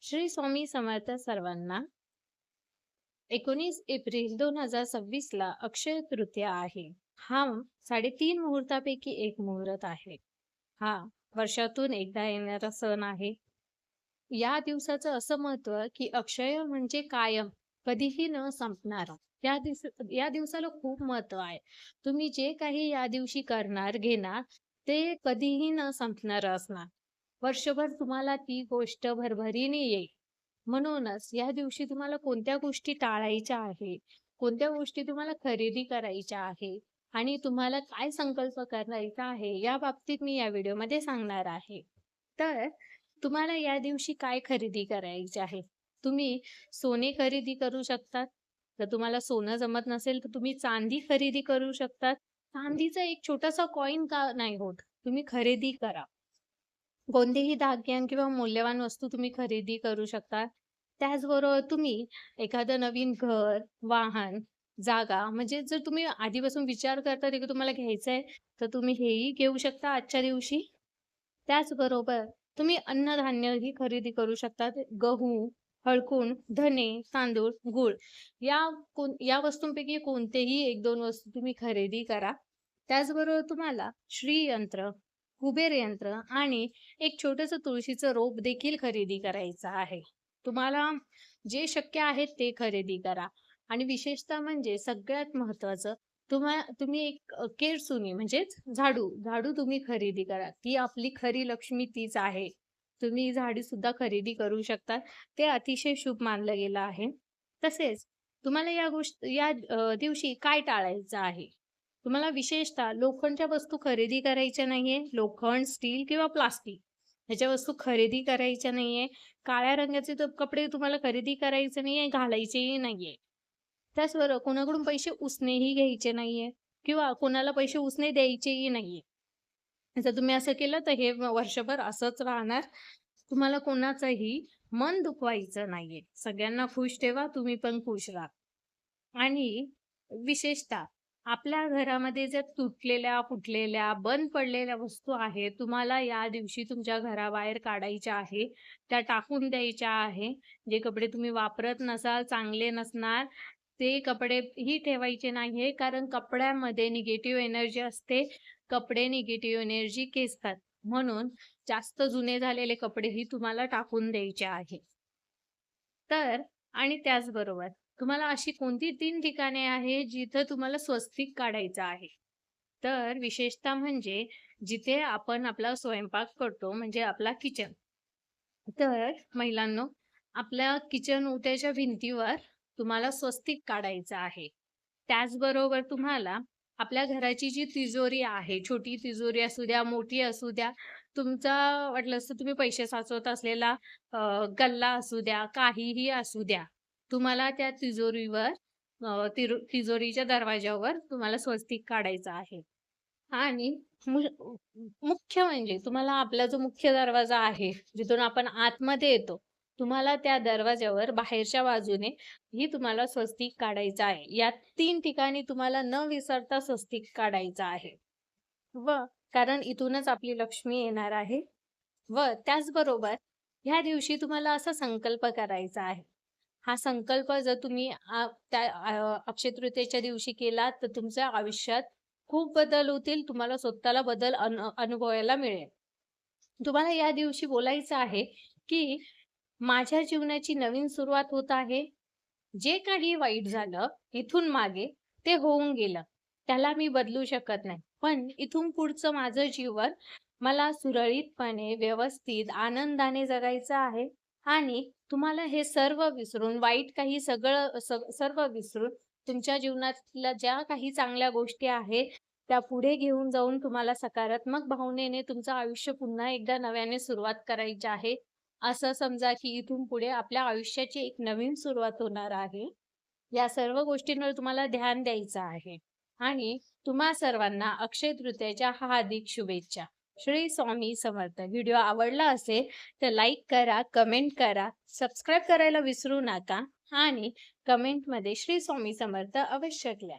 श्री स्वामी समर्थ सर्वांना. 19 एप्रिल 2026 ला अक्षय तृतीया आहे. हा 3.5 मुहूर्तापैकी एक मुहूर्त आहे. हा वर्षातून एकदा येणारा सण आहे. या दिवसाचं असं महत्व की अक्षय म्हणजे कायम, कधीही न संपणार. या दिवसाला खूप महत्व आहे. तुम्ही जे काही या दिवशी करणार घेणार ते कधीही न संपणार असणार. वर्षभर तुम्हाला ती गोष्ट भरभरीने येईल. म्हणूनच या दिवशी तुम्हाला कोणत्या गोष्टी टाळायच्या आहे, कोणत्या गोष्टी तुम्हाला खरेदी करायच्या आहे आणि तुम्हाला काय संकल्प करायचा आहे, या बाबतीत मी या व्हिडिओमध्ये सांगणार आहे. तर तुम्हाला या दिवशी काय खरेदी करायची आहे? तुम्ही सोने खरेदी करू शकतात. जर तुम्हाला सोनं जमत नसेल तर तुम्ही चांदी खरेदी करू शकतात. चांदीचा एक छोटासा कॉइन का नाही होत, तुम्ही खरेदी करा. कोणतेही दागिने किंवा मौल्यवान वस्तू तुम्ही खरेदी करू शकता. त्याचबरोबर तुम्ही एखादं नवीन घर, वाहन, जागा म्हणजे जर तुम्ही आधीपासून विचार करताय की तुम्हाला घ्यायचं आहे, तर तुम्ही हेही घेऊ शकता आजच्या दिवशी. त्याचबरोबर तुम्ही अन्नधान्यही खरेदी करू शकता. गहू, हळकुंड, धने, तांदूळ, गूळ या वस्तूंपैकी कोणतेही 1-2 वस्तू तुम्ही खरेदी करा. त्याचबरोबर तुम्हाला श्रीयंत्र, कुबेर यंत्र आणि एक छोटंसं तुळशीचं रोप देखील खरेदी करायचं आहे. तुम्हाला जे शक्य आहे ते खरेदी करा. आणि विशेषतः म्हणजे सगळ्यात महत्त्वाचं, तुम्ही एक केरसुणी म्हणजेच झाडू तुम्ही खरेदी करा. ती आपली खरी लक्ष्मी तीच आहे. तुम्ही झाडू सुद्धा खरेदी करू शकता. ते अतिशय शुभ मानलं गेलं आहे. तसेच तुम्हाला या दिवशी काय टाळायचं आहे? तुम्हाला विशेषतः लोखंडच्या वस्तू खरेदी करायच्या नाहीये. लोखंड, स्टील किंवा प्लास्टिक ह्याच्या वस्तू खरेदी करायच्या नाहीये. काळ्या रंगाचे कपडे तुम्हाला खरेदी करायचे नाहीये, घालायचेही नाहीये. त्याचबरोबर कोणाकडून पैसे उसनेही घ्यायचे नाहीये किंवा कोणाला पैसे उसने द्यायचेही नाहीये. जर तुम्ही असं केलं तर हे वर्षभर असंच राहणार. तुम्हाला कोणाचंही मन दुखवायचं नाहीये. सगळ्यांना खुश ठेवा, तुम्ही पण खुश राहा. आणि विशेषतः आपल्या घरामध्ये जर तुटलेल्या, फुटलेल्या, बंद पडलेल्या वस्तू आहेत, तुम्हाला या दिवशी तुमच्या घराबाहेर काढायच्या आहे. त्या टाकून द्यायच्या आहे. जे कपडे तुम्ही वापरत नसाल, चांगले नसणार, ते कपडेही ठेवायचे नाहीये. कारण कपड्यामध्ये निगेटिव्ह एनर्जी असते. कपडे निगेटिव्ह एनर्जी खेचतात. म्हणून जास्त जुने झालेले कपडेही तुम्हाला टाकून द्यायचे आहे. तर आणि त्याचबरोबर तुम्हाला अशी कोणती 3 ठिकाणे आहे जिथं तुम्हाला स्वस्तिक काढायचं आहे? तर विशेषतः म्हणजे जिथे आपण आपला स्वयंपाक करतो म्हणजे आपला किचन. तर महिलांनो, आपल्या किचन ओट्याच्या भिंतीवर तुम्हाला स्वस्तिक काढायचं आहे. त्याचबरोबर तुम्हाला आपल्या घराची जी तिजोरी आहे, छोटी तिजोरी असू द्या, मोठी असू द्या, तुमचा वाटलंच तर तुम्ही पैसे साचवत असलेला गल्ला असू द्या, काहीही असू द्या. तुम्हाला त्या तिजोरीवर तिजोरीच्या दरवाजावर तुम्हाला स्वस्तिक काढायचं आहे. आणि मुख्य म्हणजे तुम्हाला आपला जो मुख्य दरवाजा आहे, जिथून आपण आतमध्ये येतो, तुम्हाला त्या दरवाजावर बाहेरच्या बाजूने ही तुम्हाला स्वस्तिक काढायचं आहे. या 3 ठिकाणी तुम्हाला न विसरता स्वस्तिक काढायचं आहे. व कारण इथूनच आपली लक्ष्मी येणार आहे. व त्याचबरोबर ह्या दिवशी तुम्हाला असा संकल्प करायचा आहे. हा संकल्प जर तुम्ही अक्षय तृतीयेच्या दिवशी केला तर तुमच्या आयुष्यात खूप बदल होतील. तुम्हाला स्वतःला बदल अनुभवायला मिळेल. तुम्हाला या दिवशी बोलायचं आहे की माझ्या जीवनाची नवीन सुरुवात होत आहे. जे काही वाईट झालं इथून मागे ते होऊन गेलं. त्याला मी बदलू शकत नाही. पण इथून पुढचं माझं जीवन मला सुरळीतपणे, व्यवस्थित, आनंदाने जगायचं आहे. आणि तुम्हाला हे सर्व विसरून, वाईट काही सर्व विसरून तुमच्या जीवनातल्या ज्या काही चांगल्या गोष्टी आहेत त्या पुढे घेऊन जाऊन तुम्हाला सकारात्मक भावनेने तुमचं आयुष्य पुन्हा एकदा नव्याने सुरुवात करायची आहे. असं समजा की इथून पुढे आपल्या आयुष्याची एक नवीन सुरुवात होणार आहे. या सर्व गोष्टींवर तुम्हाला ध्यान द्यायचं आहे. आणि तुम्हा सर्वांना अक्षय तृतीयेच्या हार्दिक शुभेच्छा. श्री स्वामी समर्थ. व्हिडिओ आवडला असेल तर लाईक करा, कमेंट करा, सबस्क्राईब करायला विसरू नका आणि कमेंटमध्ये श्री स्वामी समर्थ अवश्य लिहा.